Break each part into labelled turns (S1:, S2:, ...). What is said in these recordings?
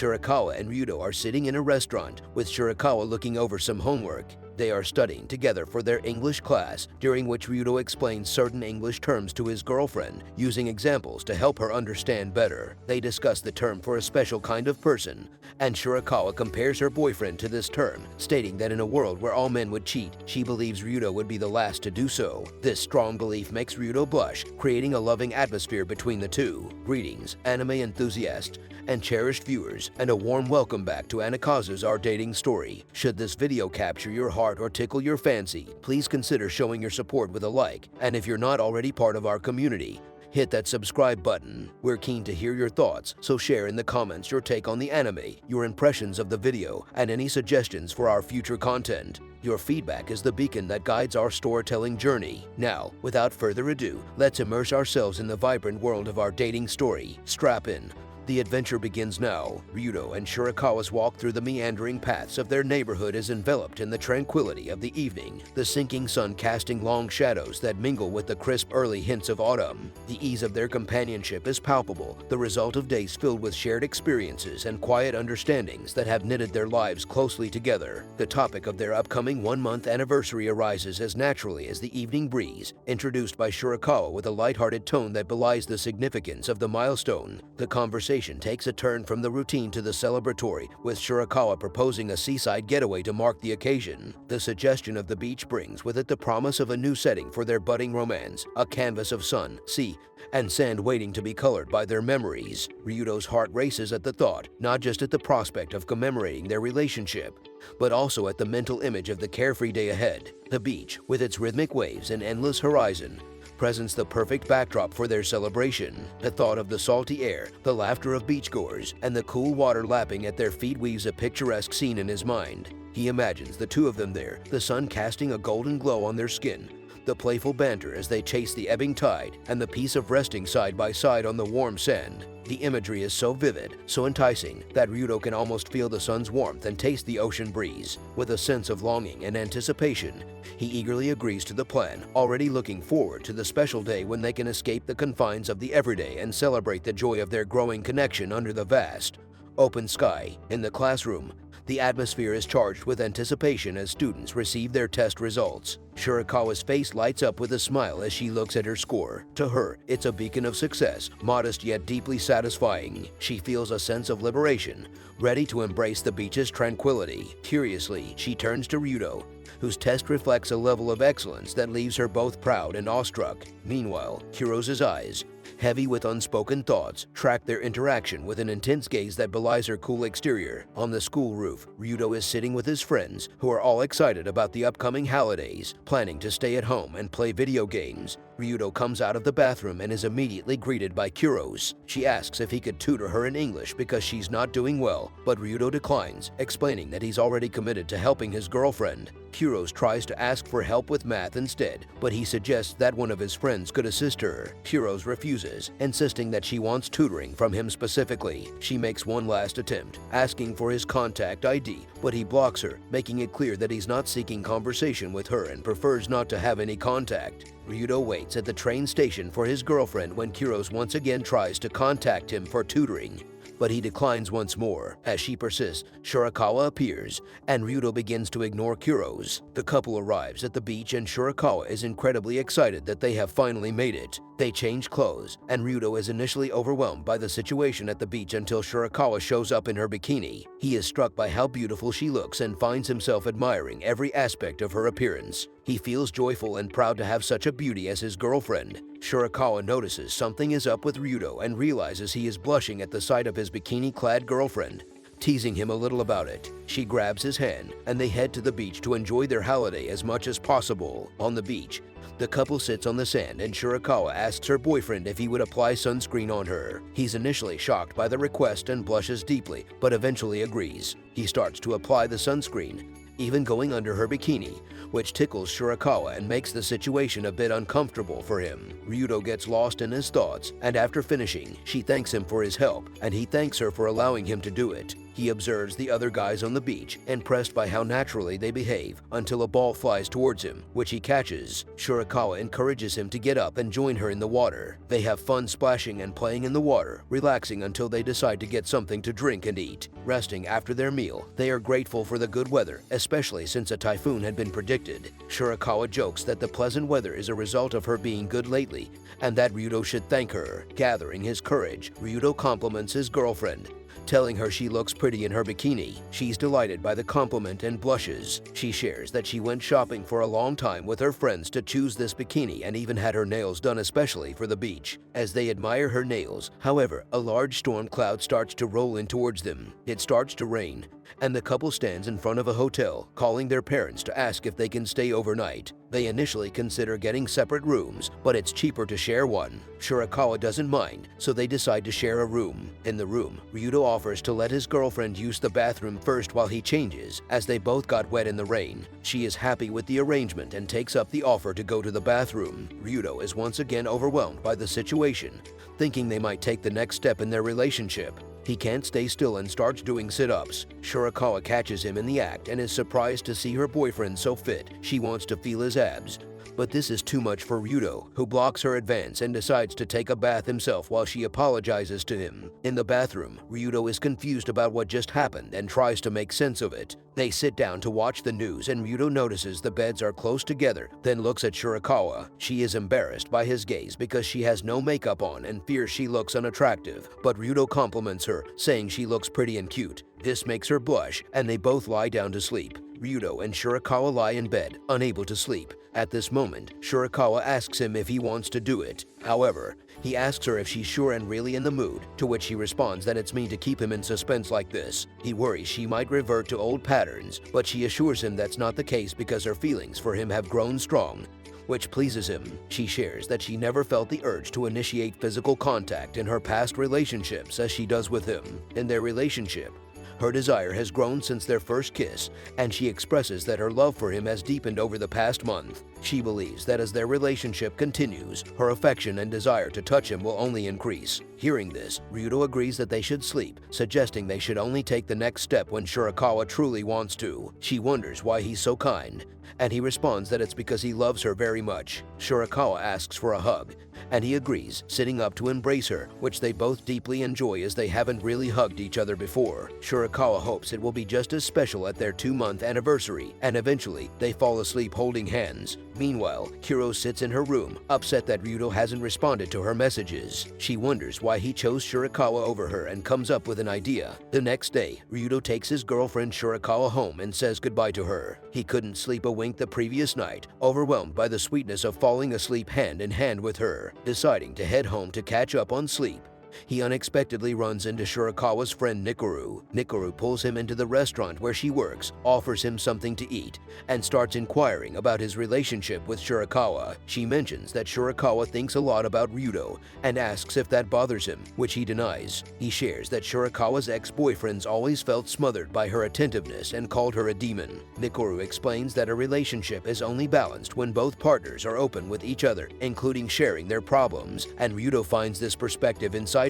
S1: Shirakawa and Ryudo are sitting in a restaurant, with Shirakawa looking over some homework. They are studying together for their English class, during which Ryudo explains certain English terms to his girlfriend, using examples to help her understand better. They discuss the term for a special kind of person, and Shirakawa compares her boyfriend to this term, stating that in a world where all men would cheat, she believes Ryudo would be the last to do so. This strong belief makes Ryudo blush, creating a loving atmosphere between the two. Greetings, anime enthusiasts and cherished viewers, and a warm welcome back to Anikazu's Our Dating Story. Should this video capture your heart or tickle your fancy, please consider showing your support with a like, and if you're not already part of our community, hit that subscribe button. We're keen to hear your thoughts, so share in the comments your take on the anime, your impressions of the video, and any suggestions for our future content. Your feedback is the beacon that guides our storytelling journey. Now, without further ado, let's immerse ourselves in the vibrant world of Our Dating Story. Strap in. The adventure begins now. Ryudo and Shirakawa's walk through the meandering paths of their neighborhood is enveloped in the tranquility of the evening, the sinking sun casting long shadows that mingle with the crisp early hints of autumn. The ease of their companionship is palpable, the result of days filled with shared experiences and quiet understandings that have knitted their lives closely together. The topic of their upcoming one-month anniversary arises as naturally as the evening breeze, introduced by Shirakawa with a lighthearted tone that belies the significance of the milestone. The conversation takes a turn from the routine to the celebratory, with Shirakawa proposing a seaside getaway to mark the occasion. The suggestion of the beach brings with it the promise of a new setting for their budding romance, a canvas of sun, sea, and sand waiting to be colored by their memories. Ryudo's heart races at the thought, not just at the prospect of commemorating their relationship, but also at the mental image of the carefree day ahead. The beach, with its rhythmic waves and endless horizon, presents the perfect backdrop for their celebration. The thought of the salty air, the laughter of beachgoers, and the cool water lapping at their feet weaves a picturesque scene in his mind. He imagines the two of them there, the sun casting a golden glow on their skin, the playful banter as they chase the ebbing tide, and the peace of resting side by side on the warm sand. The imagery is so vivid, so enticing, that Ryudo can almost feel the sun's warmth and taste the ocean breeze. With a sense of longing and anticipation, he eagerly agrees to the plan, already looking forward to the special day when they can escape the confines of the everyday and celebrate the joy of their growing connection under the vast, open sky. In the classroom, the atmosphere is charged with anticipation as students receive their test results. Shirakawa's face lights up with a smile as she looks at her score. To her, it's a beacon of success, modest yet deeply satisfying. She feels a sense of liberation, ready to embrace the beach's tranquility. Curiously, she turns to Ryudo, whose test reflects a level of excellence that leaves her both proud and awestruck. Meanwhile, Kuro's eyes, heavy with unspoken thoughts, track their interaction with an intense gaze that belies her cool exterior. On the school roof, Ryudo is sitting with his friends, who are all excited about the upcoming holidays, planning to stay at home and play video games. Ryudo comes out of the bathroom and is immediately greeted by Kuros. She asks if he could tutor her in English because she's not doing well, but Ryudo declines, explaining that he's already committed to helping his girlfriend. Kuros tries to ask for help with math instead, but he suggests that one of his friends could assist her. Kuros refuses, insisting that she wants tutoring from him specifically. She makes one last attempt, asking for his contact ID, but he blocks her, making it clear that he's not seeking conversation with her and prefers not to have any contact. Ryudo waits at the train station for his girlfriend when Kuros once again tries to contact him for tutoring, but he declines once more. As she persists, Shirakawa appears, and Ryudo begins to ignore Kuros. The couple arrives at the beach and Shirakawa is incredibly excited that they have finally made it. They change clothes, and Ryudo is initially overwhelmed by the situation at the beach until Shirakawa shows up in her bikini. He is struck by how beautiful she looks and finds himself admiring every aspect of her appearance. He feels joyful and proud to have such a beauty as his girlfriend. Shirakawa notices something is up with Ryudo and realizes he is blushing at the sight of his bikini-clad girlfriend, teasing him a little about it. She grabs his hand, and they head to the beach to enjoy their holiday as much as possible. On the beach, the couple sits on the sand and Shirakawa asks her boyfriend if he would apply sunscreen on her. He's initially shocked by the request and blushes deeply, but eventually agrees. He starts to apply the sunscreen, even going under her bikini, which tickles Shirakawa and makes the situation a bit uncomfortable for him. Ryudo gets lost in his thoughts, and after finishing, she thanks him for his help, and he thanks her for allowing him to do it. He observes the other guys on the beach, impressed by how naturally they behave, until a ball flies towards him, which he catches. Shirakawa encourages him to get up and join her in the water. They have fun splashing and playing in the water, relaxing until they decide to get something to drink and eat. Resting after their meal, they are grateful for the good weather, especially since a typhoon had been predicted. Shirakawa jokes that the pleasant weather is a result of her being good lately, and that Ryudo should thank her. Gathering his courage, Ryudo compliments his girlfriend, telling her she looks pretty in her bikini. She's delighted by the compliment and blushes. She shares that she went shopping for a long time with her friends to choose this bikini and even had her nails done especially for the beach. As they admire her nails, however, a large storm cloud starts to roll in towards them. It starts to rain, and the couple stands in front of a hotel, calling their parents to ask if they can stay overnight. They initially consider getting separate rooms, but it's cheaper to share one. Shirakawa doesn't mind, so they decide to share a room. In the room, Ryudo offers to let his girlfriend use the bathroom first while he changes, as they both got wet in the rain. She is happy with the arrangement and takes up the offer to go to the bathroom. Ryudo is once again overwhelmed by the situation, thinking they might take the next step in their relationship. He can't stay still and starts doing sit-ups. Shirakawa catches him in the act and is surprised to see her boyfriend so fit. She wants to feel his abs. But this is too much for Ryudo, who blocks her advance and decides to take a bath himself while she apologizes to him. In the bathroom, Ryudo is confused about what just happened and tries to make sense of it. They sit down to watch the news and Ryudo notices the beds are close together, then looks at Shirakawa. She is embarrassed by his gaze because she has no makeup on and fears she looks unattractive, but Ryudo compliments her, saying she looks pretty and cute. This makes her blush, and they both lie down to sleep. Ryudo and Shirakawa lie in bed, unable to sleep. At this moment, Shirakawa asks him if he wants to do it. However, he asks her if she's sure and really in the mood, to which she responds that it's mean to keep him in suspense like this. He worries she might revert to old patterns, but she assures him that's not the case because her feelings for him have grown strong, which pleases him. She shares that she never felt the urge to initiate physical contact in her past relationships as she does with him. In their relationship, her desire has grown since their first kiss, and she expresses that her love for him has deepened over the past month. She believes that as their relationship continues, her affection and desire to touch him will only increase. Hearing this, Ryudo agrees that they should sleep, suggesting they should only take the next step when Shirakawa truly wants to. She wonders why he's so kind, and he responds that it's because he loves her very much. Shirakawa asks for a hug, and he agrees, sitting up to embrace her, which they both deeply enjoy as they haven't really hugged each other before. Shirakawa hopes it will be just as special at their 2-month anniversary, and eventually, they fall asleep holding hands. Meanwhile, Kiro sits in her room, upset that Ryudo hasn't responded to her messages. She wonders why he chose Shirakawa over her and comes up with an idea. The next day, Ryudo takes his girlfriend Shirakawa home and says goodbye to her. He couldn't sleep a wink the previous night, overwhelmed by the sweetness of falling asleep hand in hand with her. Deciding to head home to catch up on sleep, he unexpectedly runs into Shirakawa's friend Nikaru. Nikaru pulls him into the restaurant where she works, offers him something to eat, and starts inquiring about his relationship with Shirakawa. She mentions that Shirakawa thinks a lot about Ryudo and asks if that bothers him, which he denies. He shares that Shirakawa's ex-boyfriends always felt smothered by her attentiveness and called her a demon. Nikaru explains that a relationship is only balanced when both partners are open with each other, including sharing their problems, and Ryudo finds this perspective insightful.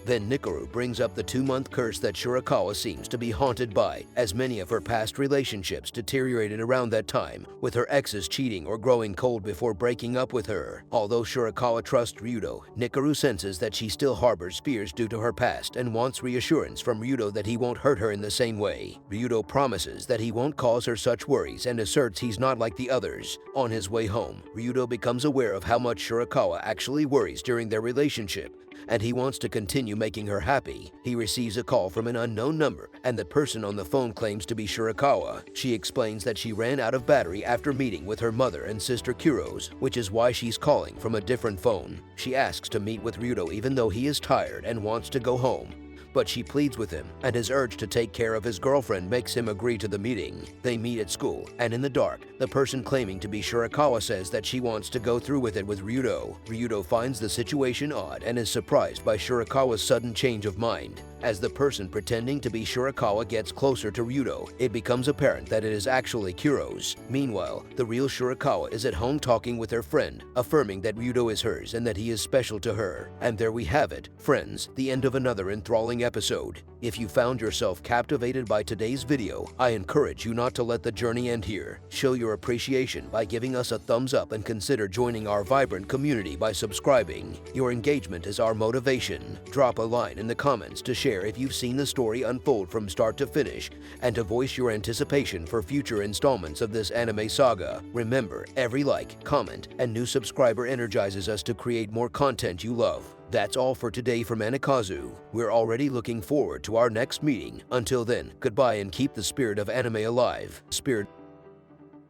S1: Then Nikaru brings up the 2-month curse that Shirakawa seems to be haunted by, as many of her past relationships deteriorated around that time, with her exes cheating or growing cold before breaking up with her. Although Shirakawa trusts Ryudo, Nikaru senses that she still harbors fears due to her past and wants reassurance from Ryudo that he won't hurt her in the same way. Ryudo promises that he won't cause her such worries and asserts he's not like the others. On his way home, Ryudo becomes aware of how much Shirakawa actually worries during their relationship, and he wants to continue making her happy. He receives a call from an unknown number, and the person on the phone claims to be Shirakawa. She explains that she ran out of battery after meeting with her mother and sister Kiro's, which is why she's calling from a different phone. She asks to meet with Ryudo even though he is tired and wants to go home, but she pleads with him, and his urge to take care of his girlfriend makes him agree to the meeting. They meet at school, and in the dark, the person claiming to be Shirakawa says that she wants to go through with it with Ryudo. Ryudo finds the situation odd and is surprised by Shirakawa's sudden change of mind. As the person pretending to be Shirakawa gets closer to Ryudo, it becomes apparent that it is actually Kuro's. Meanwhile, the real Shirakawa is at home talking with her friend, affirming that Ryudo is hers and that he is special to her. And there we have it, friends, the end of another enthralling episode. If you found yourself captivated by today's video, I encourage you not to let the journey end here. Show your appreciation by giving us a thumbs up and consider joining our vibrant community by subscribing. Your engagement is our motivation. Drop a line in the comments to share if you've seen the story unfold from start to finish and to voice your anticipation for future installments of this anime saga. Remember, every like, comment, and new subscriber energizes us to create more content you love. That's all for today from Anikazu. We're already looking forward to our next meeting. Until then, goodbye and keep the spirit of anime alive. Spirit.